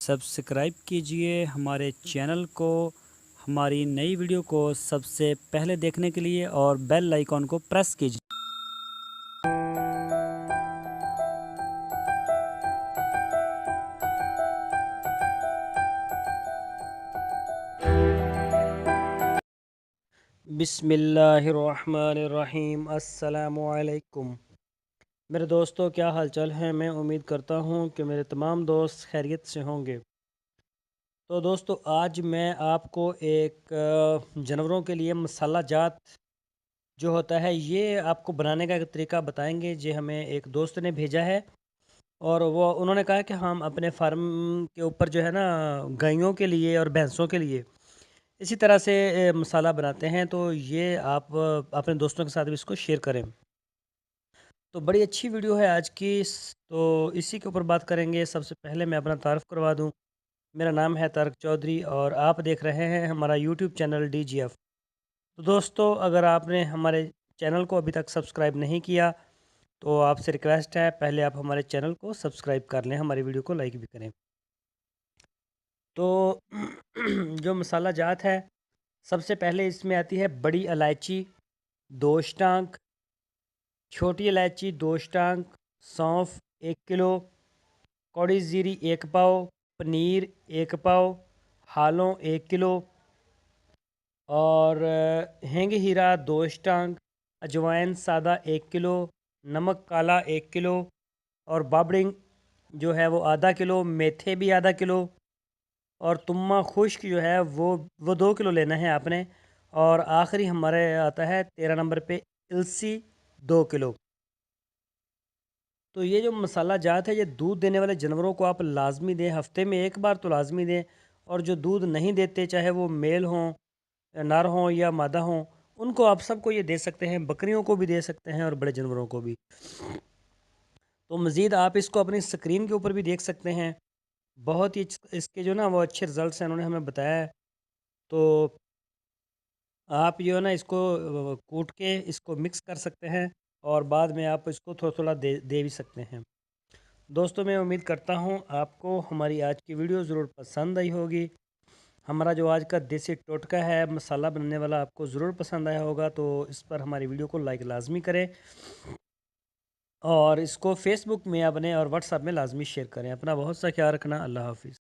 Subscribe कीजिए हमारे channel को, हमारी नई वीडियो को सबसे पहले देखने के लिए, और बेल आइकॉन को प्रेस कीजिए। बिस्मिल्लाहिर्रहमानिर्रहीम। अस्सलामुअलैकुम मेरे दोस्तों, क्या हाल चाल है। मैं उम्मीद करता हूँ कि मेरे तमाम दोस्त खैरियत से होंगे। तो दोस्तों, आज मैं आपको एक जानवरों के लिए मसाला जात जो होता है ये आपको बनाने का एक तरीका बताएंगे। जो हमें एक दोस्त ने भेजा है, और वो उन्होंने कहा कि हम अपने फार्म के ऊपर जो है ना, गायों के लिए और भैंसों के लिए इसी तरह से मसाला बनाते हैं। तो ये आप अपने दोस्तों के साथ भी इसको शेयर करें। तो बड़ी अच्छी वीडियो है आज की। तो इसी के ऊपर बात करेंगे। सबसे पहले मैं अपना तारफ़ करवा दूं। मेरा नाम है तारक चौधरी, और आप देख रहे हैं हमारा यूट्यूब चैनल DGF। तो दोस्तों, अगर आपने हमारे चैनल को अभी तक सब्सक्राइब नहीं किया तो आपसे रिक्वेस्ट है, पहले आप हमारे चैनल को सब्सक्राइब कर लें, हमारी वीडियो को लाइक भी करें। तो जो मसाला जात है, सबसे पहले इसमें आती है बड़ी इलायची 2 स्टांक, छोटी इलायची 2 स्टांक, सौंफ 1 किलो, कौड़ी ज़ीरी 1 पाव, पनीर 1 पाव, हालों 1 किलो, और हेंग हीरा 2 स्टांक, अजवाइन सादा 1 किलो, नमक काला 1 किलो, और बाबड़िंग जो है वो ½ किलो, मेथे भी ½ किलो, और तुम्मा खुश्क जो है वो 2 किलो लेना है आपने। और आखिरी हमारे आता है 13 नंबर पे इलसी 2 किलो। तो ये जो मसाला जात है, ये दूध देने वाले जानवरों को आप लाजमी दें, हफ्ते में 1 बार तो लाजमी दें। और जो दूध नहीं देते, चाहे वो मेल हों, नर हों या मादा हों, उनको आप सबको ये दे सकते हैं। बकरियों को भी दे सकते हैं और बड़े जानवरों को भी। तो मज़ीद आप इसको अपनी स्क्रीन के ऊपर भी देख सकते हैं। बहुत ही इसके जो ना वो अच्छे रिज़ल्ट्स हैं, उन्होंने हमें बताया है। तो आप जो है ना इसको कूट के इसको मिक्स कर सकते हैं, और बाद में आप इसको थोड़ा थोड़ा दे भी सकते हैं। दोस्तों, मैं उम्मीद करता हूँ आपको हमारी आज की वीडियो ज़रूर पसंद आई होगी। हमारा जो आज का देसी टोटका है मसाला बनाने वाला, आपको ज़रूर पसंद आया होगा। तो इस पर हमारी वीडियो को लाइक लाजमी करें, और इसको फेसबुक में अपने और व्हाट्सएप में लाजमी शेयर करें। अपना बहुत सा ख्याल रखना। अल्लाह हाफिज़।